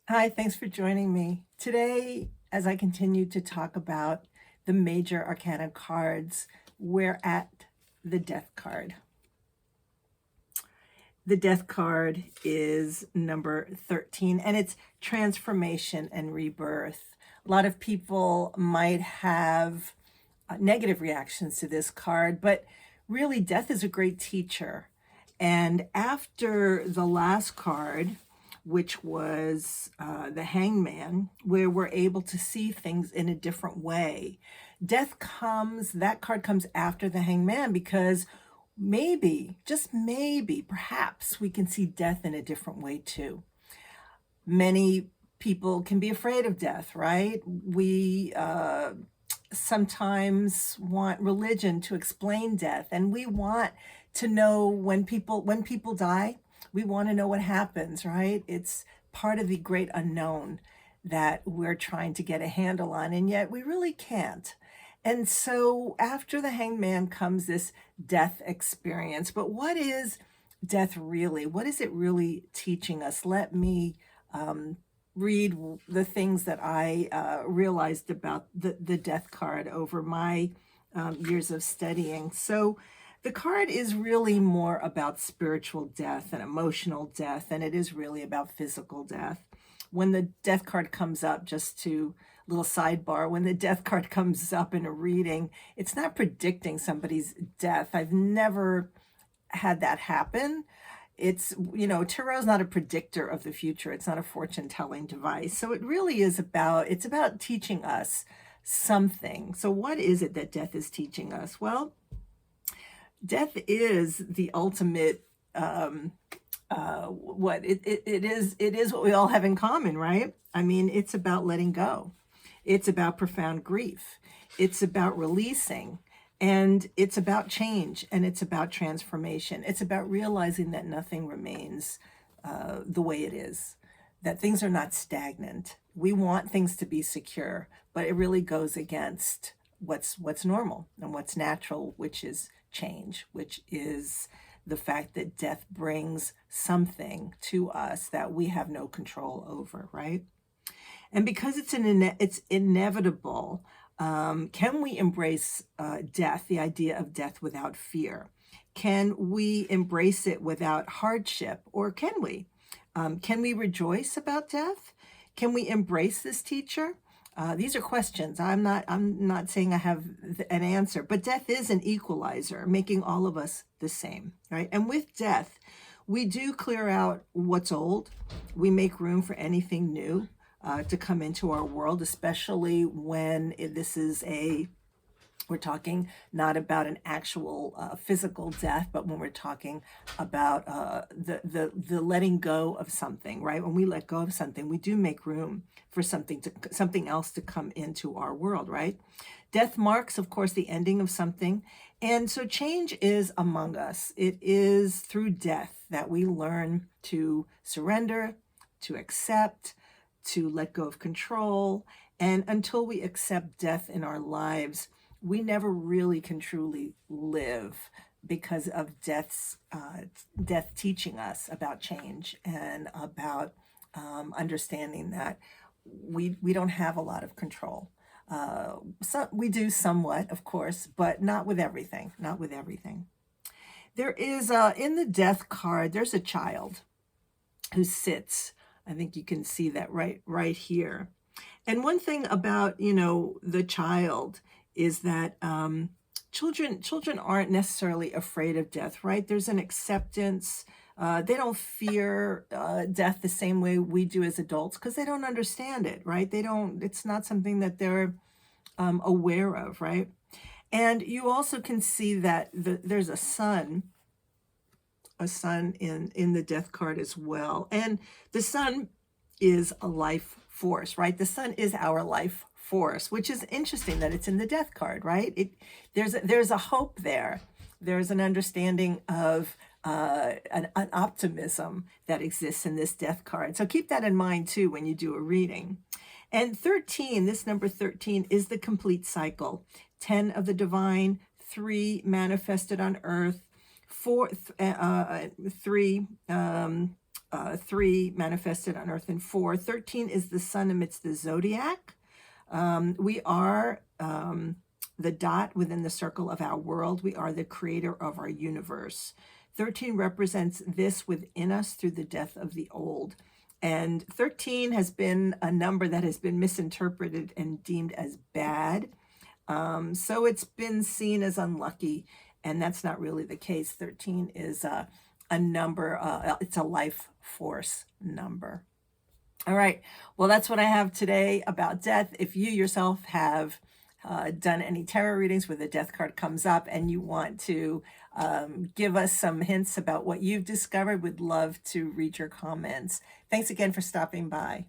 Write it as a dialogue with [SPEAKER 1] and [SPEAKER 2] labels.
[SPEAKER 1] Hi, thanks for joining me. Today, as I continue to talk about the major Arcana cards, we're at the Death card. The Death card is number 13, and it's transformation and rebirth. A lot of people might have negative reactions to this card, but really, death is a great teacher. And after the last card, which was the Hangman, where we're able to see things in a different way, that card comes after the Hangman because maybe, just maybe, perhaps we can see death in a different way too. Many people can be afraid of death, right? We sometimes want religion to explain death, and we want to know when people die. We want to know what happens, right? It's part of the great unknown that we're trying to get a handle on, and yet we really can't. And so after the Hangman comes this death experience. But what is death really? What is it really teaching us? Let me read the things that I realized about the death card over my years of studying. So the card is really more about spiritual death and emotional death than it is really about physical death. When the death card comes up, just to little sidebar, when the death card comes up in a reading, it's not predicting somebody's death. I've never had that happen. Tarot is not a predictor of the future. It's not a fortune telling device. So it really is it's about teaching us something. So what is it that death is teaching us? Well, death is the ultimate, it is what we all have in common, right? I mean, it's about letting go. It's about profound grief. It's about releasing. And it's about change, and it's about transformation. It's about realizing that nothing remains the way it is, that things are not stagnant. We want things to be secure, but it really goes against what's normal and what's natural, which is change, which is the fact that death brings something to us that we have no control over, right? And because it's inevitable, can we embrace death, the idea of death, without fear? Can we embrace it without hardship, or can we? Can we rejoice about death? Can we embrace this teacher? These are questions. I'm not saying I have an answer, but death is an equalizer, making all of us the same, right? And with death, we do clear out what's old. We make room for anything new to come into our world, especially when we're talking not about an actual physical death, but when we're talking about the letting go of something, right? When we let go of something, we do make room for something else to come into our world, right? Death marks, of course, the ending of something. And so change is among us. It is through death that we learn to surrender, to accept, to let go of control. And until we accept death in our lives, we never really can truly live, because of death teaching us about change and about understanding that we don't have a lot of control. So we do somewhat, of course, but not with everything. Not with everything. There is in the death card, there's a child who sits. I think you can see that right here. And one thing about the child is that children aren't necessarily afraid of death, right? There's an acceptance. They don't fear death the same way we do as adults, because they don't understand it, right? It's not something that they're aware of, right? And you also can see that there's a sun in the death card as well. And the sun is a life force, right? The sun is our life force, which is interesting that it's in the death card, right? There's a hope there. There's an understanding of an optimism that exists in this death card. So keep that in mind too when you do a reading. And 13, this number 13, is the complete cycle. 10 of the divine, 3 manifested on earth, 3 3 manifested on earth, and 4. 13 is the sun amidst the zodiac. We are the dot within the circle of our world. We are the creator of our universe. 13 represents this within us through the death of the old. And 13 has been a number that has been misinterpreted and deemed as bad. So it's been seen as unlucky, and that's not really the case. 13 is a number, it's a life force number. All right, well, that's what I have today about death. If you yourself have done any tarot readings where the death card comes up and you want to give us some hints about what you've discovered, we'd love to read your comments. Thanks again for stopping by.